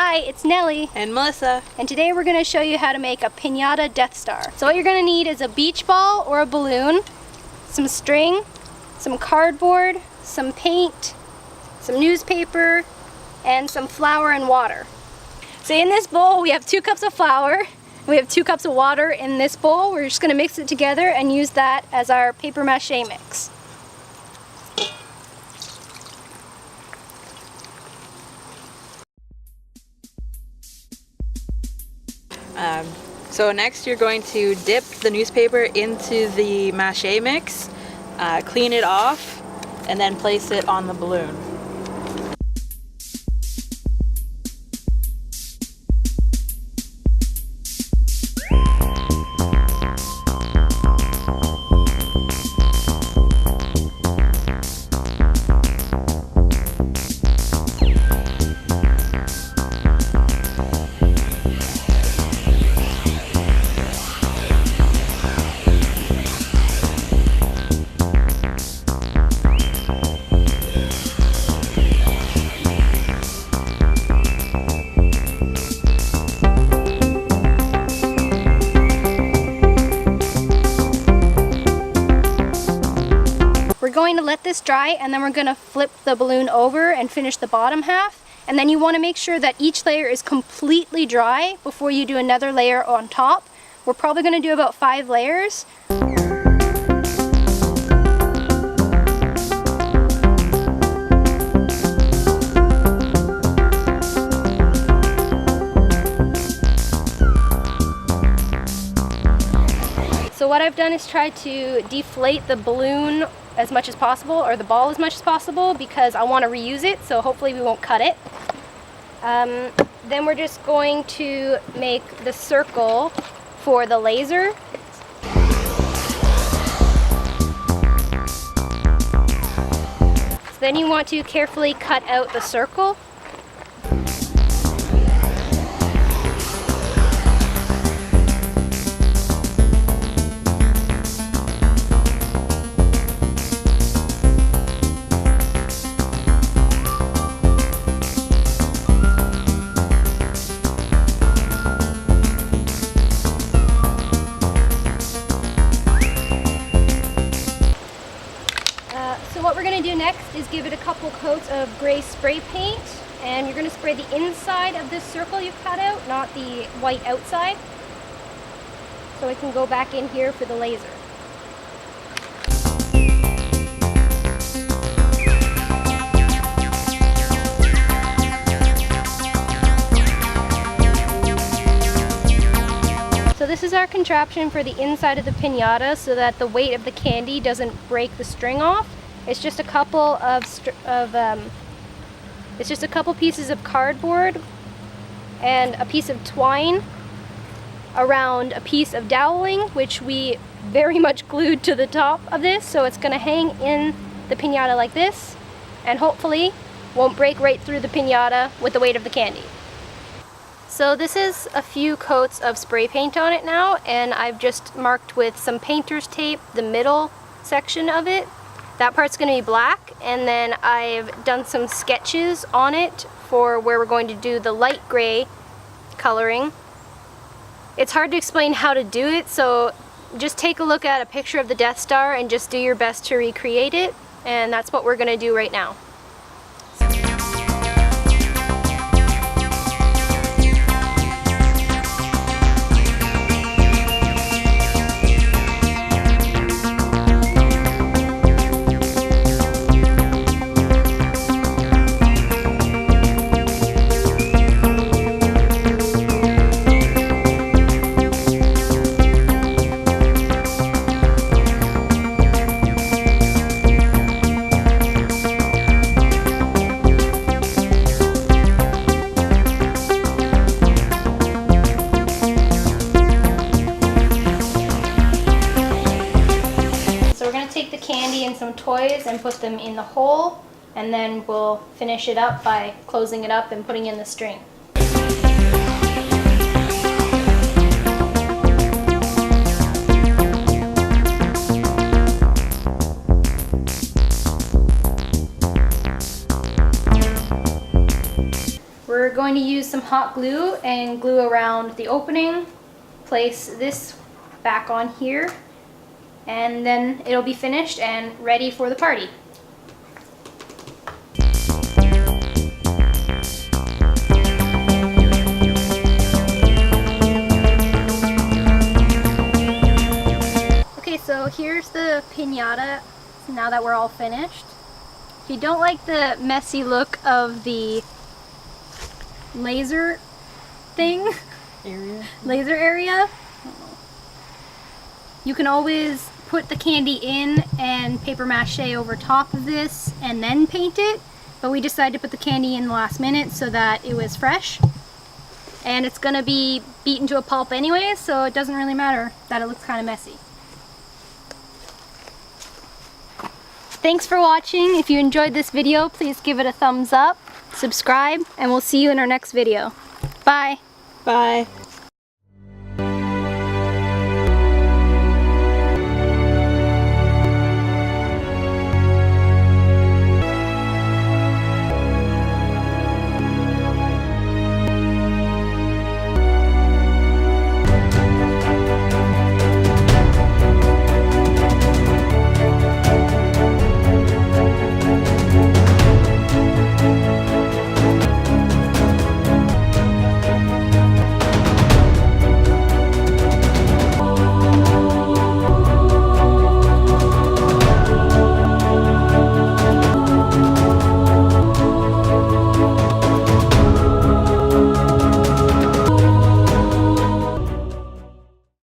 Hi, it's Nellie and Melissa, and today we're going to show you how to make a Pinata Death Star. So what you're going to need is a beach ball or a balloon, some string, some cardboard, some paint, some newspaper, and some flour and water. So in this bowl we have 2 cups of flour, we have 2 cups of water in this bowl. We're just going to mix it together and use that as our paper mache mix. So next you're going to dip the newspaper into the mache mix, clean it off, and then place it on the balloon. We're going to let this dry and then we're going to flip the balloon over and finish the bottom half. And then you want to make sure that each layer is completely dry before you do another layer on top. We're probably going to do about 5 layers. So what I've done is try to deflate the balloon as much as possible, or the ball as much as possible, because I want to reuse it, so hopefully we won't cut it. Then we're just going to make the circle for the laser. So then you want to carefully cut out the circle. So what we're going to do next is give it a couple coats of gray spray paint, and you're going to spray the inside of this circle you've cut out, not the white outside, so it can go back in here for the laser. So this is our contraption for the inside of the piñata so that the weight of the candy doesn't break the string off. It's just a couple pieces of cardboard and a piece of twine around a piece of doweling, which we very much glued to the top of this, so it's going to hang in the piñata like this and hopefully won't break right through the piñata with the weight of the candy. So this is a few coats of spray paint on it now, and I've just marked with some painter's tape the middle section of it. That part's going to be black, and then I've done some sketches on it for where we're going to do the light gray coloring. It's hard to explain how to do it, so just take a look at a picture of the Death Star and just do your best to recreate it, and that's what we're going to do right now. Take the candy and some toys and put them in the hole, and then we'll finish it up by closing it up and putting in the string. going to use some hot glue and glue around the opening. Place this back on here, and then it'll be finished and ready for the party. Okay, so here's the pinata now that we're all finished. If you don't like the messy look of the laser thing, laser area, you can always put the candy in and paper mache over top of this and then paint it, but we decided to put the candy in the last minute so that it was fresh, and it's gonna be beaten to a pulp anyway, so it doesn't really matter that it looks kind of messy. Thanks for watching. If you enjoyed this video, please give it a thumbs up, subscribe, and we'll see you in our next video. Bye. Bye.